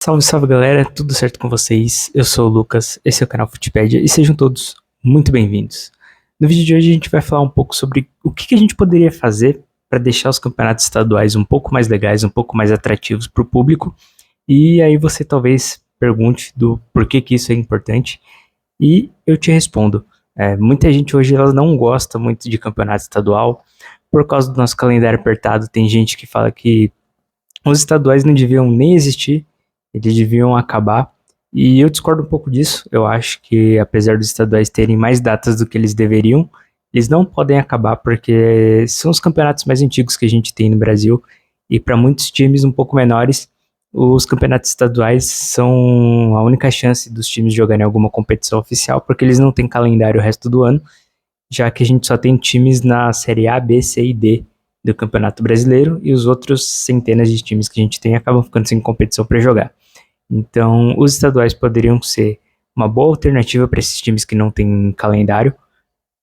Salve, salve galera, tudo certo com vocês? Eu sou o Lucas, esse é o canal Futipédia e sejam todos muito bem-vindos. No vídeo de hoje a gente vai falar um pouco sobre o que a gente poderia fazer para deixar os campeonatos estaduais um pouco mais legais, um pouco mais atrativos para o público, e aí você talvez pergunte do porquê que isso é importante e eu te respondo. Muita gente hoje ela não gosta muito de campeonato estadual por causa do nosso calendário apertado. Tem gente que fala que os estaduais não deviam nem existir, eles deviam acabar. E eu discordo um pouco disso. Eu acho que, apesar dos estaduais terem mais datas do que eles deveriam, eles não podem acabar porque são os campeonatos mais antigos que a gente tem no Brasil. E para muitos times um pouco menores, os campeonatos estaduais são a única chance dos times jogarem alguma competição oficial, porque eles não têm calendário o resto do ano, já que a gente só tem times na Série A, B, C e D do Campeonato Brasileiro, e os outros centenas de times que a gente tem acabam ficando sem competição para jogar. Então, os estaduais poderiam ser uma boa alternativa para esses times que não têm calendário,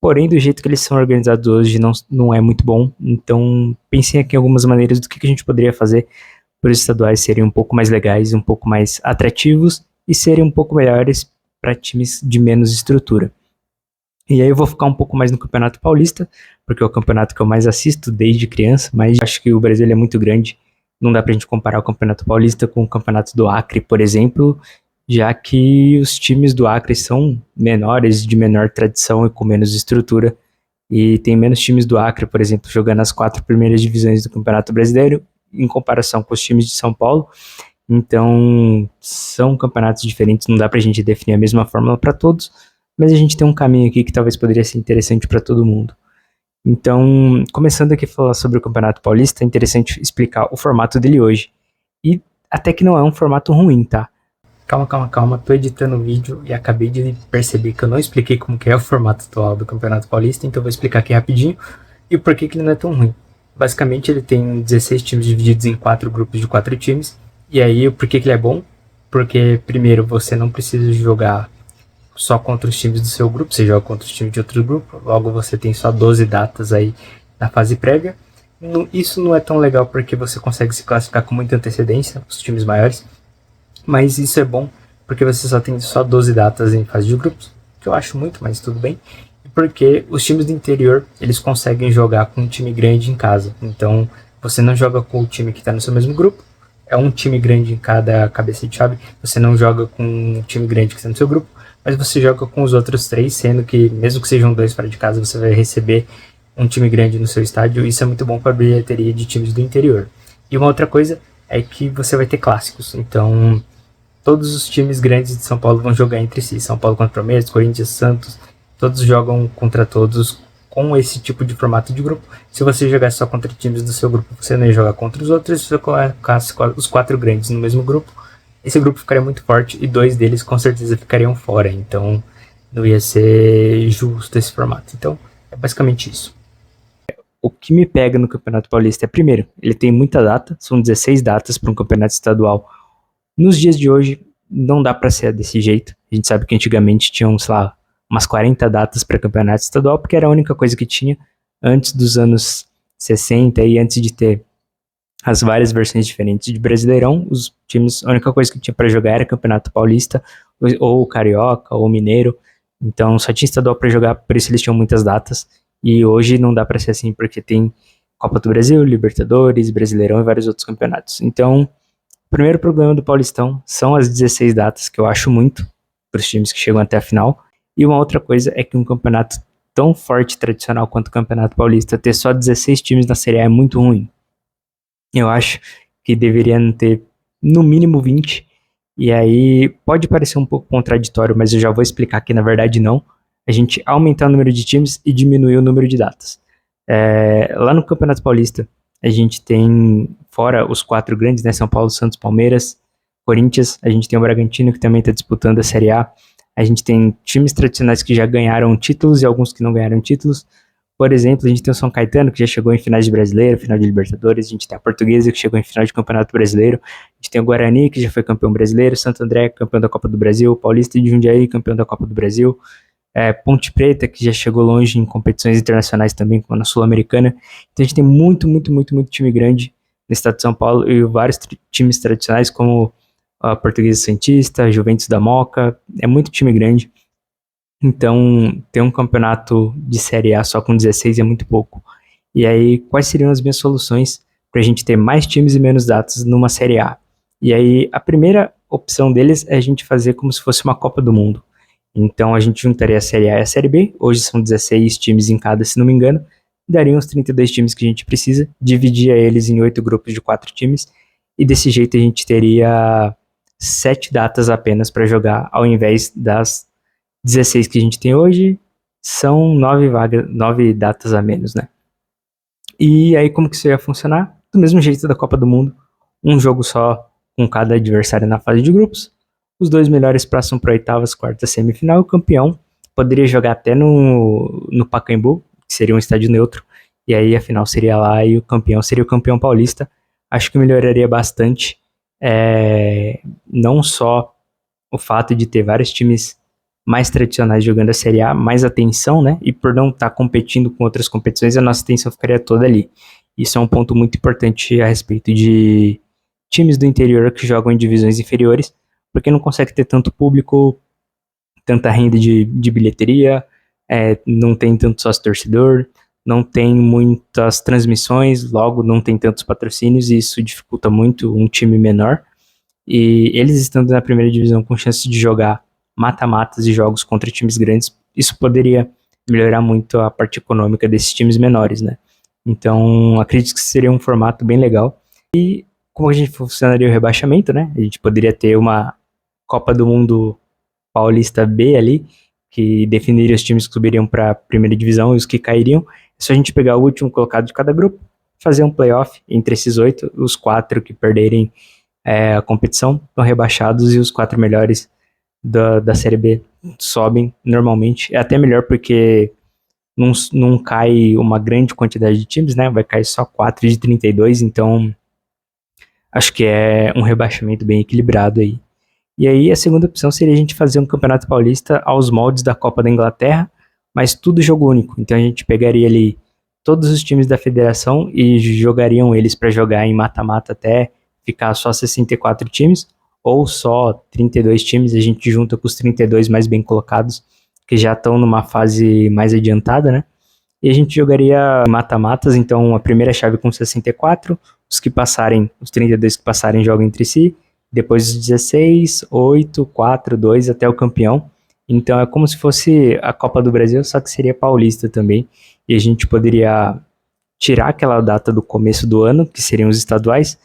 porém, do jeito que eles são organizados hoje, não é muito bom. Então, pensem aqui em algumas maneiras do que a gente poderia fazer para os estaduais serem um pouco mais legais, um pouco mais atrativos e serem um pouco melhores para times de menos estrutura. E aí eu vou focar um pouco mais no Campeonato Paulista, porque é o campeonato que eu mais assisto desde criança, mas acho que o Brasil é muito grande, não dá pra gente comparar o Campeonato Paulista com o Campeonato do Acre, por exemplo, já que os times do Acre são menores, de menor tradição e com menos estrutura, e tem menos times do Acre, por exemplo, jogando as 4 primeiras divisões do Campeonato Brasileiro, em comparação com os times de São Paulo. Então, são campeonatos diferentes, não dá pra gente definir a mesma fórmula para todos, mas a gente tem um caminho aqui que talvez poderia ser interessante para todo mundo. Então, começando aqui a falar sobre o Campeonato Paulista, é interessante explicar o formato dele hoje. E até que não é um formato ruim, tá? Calma, tô editando o vídeo e acabei de perceber que eu não expliquei como que é o formato atual do Campeonato Paulista, então vou explicar aqui rapidinho e o porquê que ele não é tão ruim. Basicamente, ele tem 16 times divididos em 4 grupos de 4 times, e aí o porquê que ele é bom? Porque, primeiro, você não precisa jogar só contra os times do seu grupo, você joga contra os times de outro grupo, logo você tem só 12 datas aí na fase prévia. Isso não é tão legal porque você consegue se classificar com muita antecedência, os times maiores, mas isso é bom porque você só tem só 12 datas em fase de grupos, que eu acho muito, mas tudo bem, e porque os times do interior, eles conseguem jogar com um time grande em casa, então você não joga com o time que está no seu mesmo grupo, é um time grande em cada cabeça de chave, você não joga com um time grande que está no seu grupo, mas você joga com os outros 3, sendo que, mesmo que sejam 2 fora de casa, você vai receber um time grande no seu estádio. Isso é muito bom para a bilheteria de times do interior. E uma outra coisa é que você vai ter clássicos. Então, todos os times grandes de São Paulo vão jogar entre si. São Paulo contra Palmeiras, Corinthians, Santos, todos jogam contra todos com esse tipo de formato de grupo. Se você jogar só contra times do seu grupo, você não ia jogar contra os outros. Se você colocasse os 4 grandes no mesmo grupo, esse grupo ficaria muito forte e 2 deles com certeza ficariam fora, então não ia ser justo esse formato. Então é basicamente isso. O que me pega no Campeonato Paulista é, primeiro, ele tem muita data, são 16 datas para um campeonato estadual. Nos dias de hoje não dá para ser desse jeito, a gente sabe que antigamente tinham, sei lá, umas 40 datas para campeonato estadual, porque era a única coisa que tinha antes dos anos 60 e antes de ter as várias versões diferentes de Brasileirão, os times, a única coisa que tinha para jogar era Campeonato Paulista, ou Carioca, ou Mineiro, então só tinha estadual para jogar, por isso eles tinham muitas datas, e hoje não dá para ser assim, porque tem Copa do Brasil, Libertadores, Brasileirão e vários outros campeonatos. Então, o primeiro problema do Paulistão são as 16 datas, que eu acho muito, para os times que chegam até a final, e uma outra coisa é que um campeonato tão forte e tradicional quanto o Campeonato Paulista, ter só 16 times na Série A é muito ruim. Eu acho que deveriam ter no mínimo 20. E aí pode parecer um pouco contraditório, mas eu já vou explicar que na verdade não. A gente aumentar o número de times e diminuir o número de datas. Lá no Campeonato Paulista, a gente tem, fora os 4 grandes, né? São Paulo, Santos, Palmeiras, Corinthians. A gente tem o Bragantino, que também está disputando a Série A. A gente tem times tradicionais que já ganharam títulos e alguns que não ganharam títulos. Por exemplo, a gente tem o São Caetano, que já chegou em finais de Brasileiro, final de Libertadores, a gente tem a Portuguesa, que chegou em final de Campeonato Brasileiro, a gente tem o Guarani, que já foi campeão brasileiro, Santo André, campeão da Copa do Brasil, Paulista de Jundiaí, campeão da Copa do Brasil, Ponte Preta, que já chegou longe em competições internacionais também, como na Sul-Americana. Então a gente tem muito time grande no estado de São Paulo e vários times tradicionais, como a Portuguesa Santista, a Juventus da Moca, é muito time grande. Então, ter um campeonato de Série A só com 16 é muito pouco. E aí, quais seriam as minhas soluções para a gente ter mais times e menos datas numa Série A? E aí, a primeira opção deles é a gente fazer como se fosse uma Copa do Mundo. Então, a gente juntaria a Série A e a Série B. Hoje são 16 times em cada, se não me engano. Daria uns 32 times que a gente precisa. Dividia eles em 8 grupos de 4 times. E desse jeito a gente teria 7 datas apenas para jogar, ao invés das 16 que a gente tem hoje, são 9 datas a menos, né? E aí como que isso ia funcionar? Do mesmo jeito da Copa do Mundo, um jogo só com cada adversário na fase de grupos, os 2 melhores passam para oitavas, quartas, semifinal, o campeão poderia jogar até no Pacaembu, que seria um estádio neutro, e aí a final seria lá e o campeão seria o campeão paulista. Acho que melhoraria bastante, não só o fato de ter vários times mais tradicionais jogando a Série A, mais atenção, né? E por não estar competindo com outras competições, a nossa atenção ficaria toda ali. Isso é um ponto muito importante a respeito de times do interior que jogam em divisões inferiores, porque não consegue ter tanto público, tanta renda de bilheteria, não tem tanto sócio-torcedor, não tem muitas transmissões, logo não tem tantos patrocínios, e isso dificulta muito um time menor. E eles estando na primeira divisão com chance de jogar mata-matas e jogos contra times grandes, isso poderia melhorar muito a parte econômica desses times menores, né? Então, acredito que seria um formato bem legal. E como a gente funcionaria o rebaixamento, né? A gente poderia ter uma Copa do Mundo Paulista B ali, que definiria os times que subiriam para a primeira divisão e os que cairiam. É só a gente pegar o último colocado de cada grupo, fazer um playoff entre esses 8, os 4 que perderem a competição estão rebaixados e os 4 melhores da Série B sobem normalmente. É até melhor porque não cai uma grande quantidade de times, né? Vai cair só 4 de 32, então acho que é um rebaixamento bem equilibrado aí. E aí a segunda opção seria a gente fazer um campeonato paulista aos moldes da Copa da Inglaterra, mas tudo jogo único. Então a gente pegaria ali todos os times da federação e jogariam eles para jogar em mata-mata até ficar só 64 times, ou só 32 times, a gente junta com os 32 mais bem colocados, que já estão numa fase mais adiantada, né? E a gente jogaria mata-matas, então a primeira chave com 64, os que passarem, os 32 que passarem jogam entre si, depois os 16, 8, 4, 2 até o campeão. Então é como se fosse a Copa do Brasil, só que seria paulista também, e a gente poderia tirar aquela data do começo do ano, que seriam os estaduais,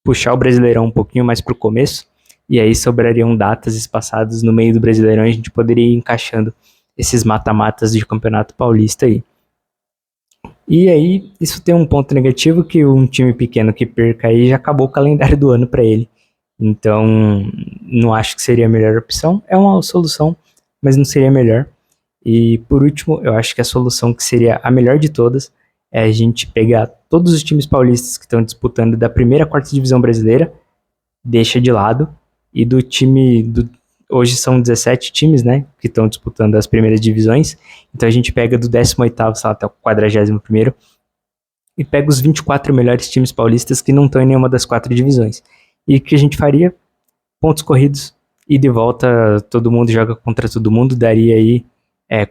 puxar o Brasileirão um pouquinho mais para o começo, e aí sobrariam datas espaçadas no meio do Brasileirão e a gente poderia ir encaixando esses mata-matas de Campeonato Paulista aí. E aí, isso tem um ponto negativo, que um time pequeno que perca aí já acabou o calendário do ano para ele. Então, não acho que seria a melhor opção. É uma solução, mas não seria a melhor. E por último, eu acho que a solução que seria a melhor de todas é a gente pegar todos os times paulistas que estão disputando da primeira à quarta divisão brasileira, deixa de lado, e do time hoje são 17 times, né, que estão disputando as primeiras divisões. Então a gente pega do 18º até o 41º e pega os 24 melhores times paulistas que não estão em nenhuma das 4 divisões. E o que a gente faria? Pontos corridos, e de volta todo mundo joga contra todo mundo, daria aí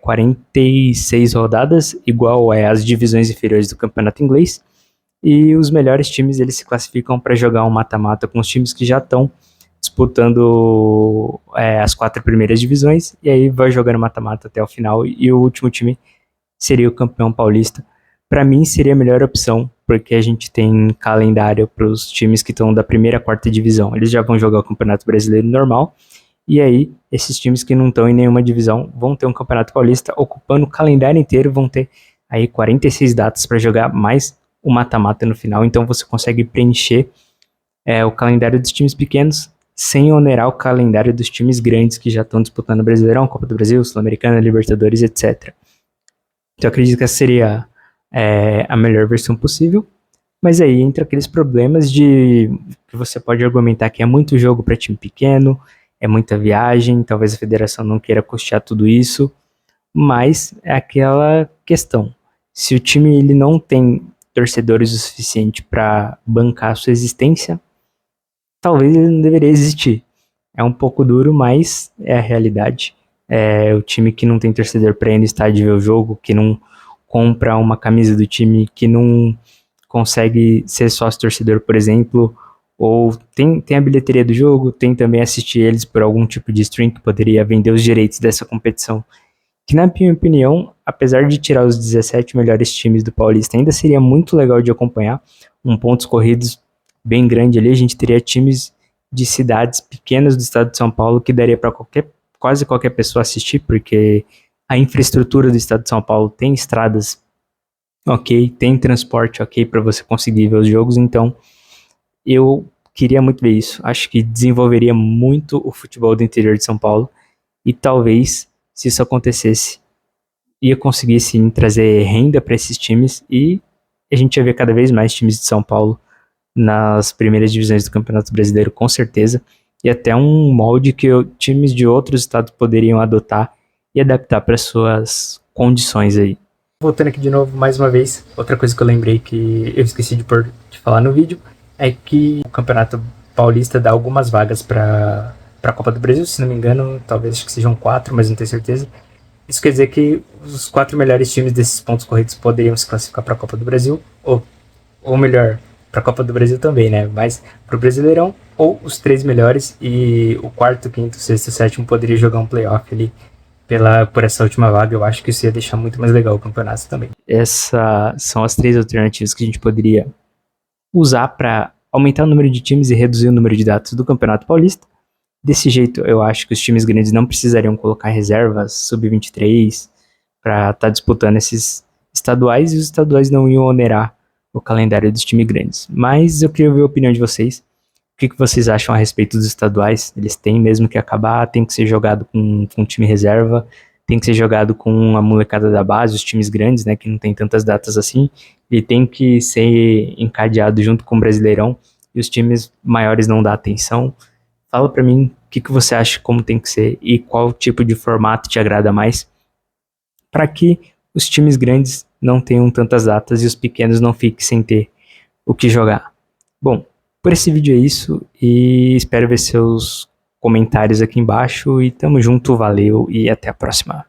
46 rodadas, igual às divisões inferiores do campeonato inglês, e os melhores times eles se classificam para jogar um mata-mata com os times que já estão disputando as 4 primeiras divisões, e aí vai jogando mata-mata até o final, e o último time seria o campeão paulista. Para mim seria a melhor opção, porque a gente tem calendário para os times que estão da primeira à quarta divisão, eles já vão jogar o Campeonato Brasileiro normal, e aí esses times que não estão em nenhuma divisão vão ter um Campeonato Paulista ocupando o calendário inteiro, vão ter aí 46 datas para jogar, mais o mata-mata no final, então você consegue preencher o calendário dos times pequenos sem onerar o calendário dos times grandes que já estão disputando o Brasileirão, Copa do Brasil, Sul-Americana, Libertadores, etc. Então eu acredito que essa seria a melhor versão possível, mas aí entra aqueles problemas de que você pode argumentar que é muito jogo para time pequeno, é muita viagem, talvez a federação não queira custear tudo isso, mas é aquela questão, se o time ele não tem torcedores o suficiente para bancar a sua existência, talvez ele não deveria existir. É um pouco duro, mas é a realidade. É o time que não tem torcedor para ir no estádio ver o jogo, que não compra uma camisa do time, que não consegue ser sócio torcedor, por exemplo, ou tem a bilheteria do jogo, tem também assistir eles por algum tipo de stream que poderia vender os direitos dessa competição. Que, na minha opinião, apesar de tirar os 17 melhores times do Paulista, ainda seria muito legal de acompanhar. Um pontos corridos bem grande ali, a gente teria times de cidades pequenas do estado de São Paulo que daria para quase qualquer pessoa assistir, porque a infraestrutura do estado de São Paulo tem estradas ok, tem transporte ok para você conseguir ver os jogos, então eu queria muito ver isso. Acho que desenvolveria muito o futebol do interior de São Paulo e talvez, se isso acontecesse, ia conseguir sim trazer renda para esses times e a gente ia ver cada vez mais times de São Paulo nas primeiras divisões do Campeonato Brasileiro, com certeza, e até um molde que times de outros estados poderiam adotar e adaptar para suas condições aí. Voltando aqui de novo, mais uma vez, outra coisa que eu lembrei que eu esqueci de falar no vídeo é que o Campeonato Paulista dá algumas vagas para a Copa do Brasil, se não me engano, talvez acho que sejam 4, mas não tenho certeza. Isso quer dizer que os 4 melhores times desses pontos corridos poderiam se classificar para a Copa do Brasil, ou melhor, para a Copa do Brasil também, né? Mas para o Brasileirão, ou os 3 melhores e o quarto, quinto, sexto e sétimo poderia jogar um playoff ali por essa última vaga. Eu acho que isso ia deixar muito mais legal o campeonato também. Essas são as 3 alternativas que a gente poderia usar para aumentar o número de times e reduzir o número de datas do Campeonato Paulista. Desse jeito, eu acho que os times grandes não precisariam colocar reservas sub-23 para estar disputando esses estaduais, e os estaduais não iam onerar o calendário dos times grandes. Mas eu queria ver a opinião de vocês. O que vocês acham a respeito dos estaduais? Eles têm mesmo que acabar? Tem que ser jogado com time reserva? Tem que ser jogado com a molecada da base, os times grandes, né, que não tem tantas datas assim? Ele tem que ser encadeado junto com o Brasileirão e os times maiores não dão atenção? Fala pra mim o que você acha como tem que ser e qual tipo de formato te agrada mais, para que os times grandes não tenham tantas datas e os pequenos não fiquem sem ter o que jogar. Bom, por esse vídeo é isso e espero ver seus comentários aqui embaixo e tamo junto, valeu e até a próxima.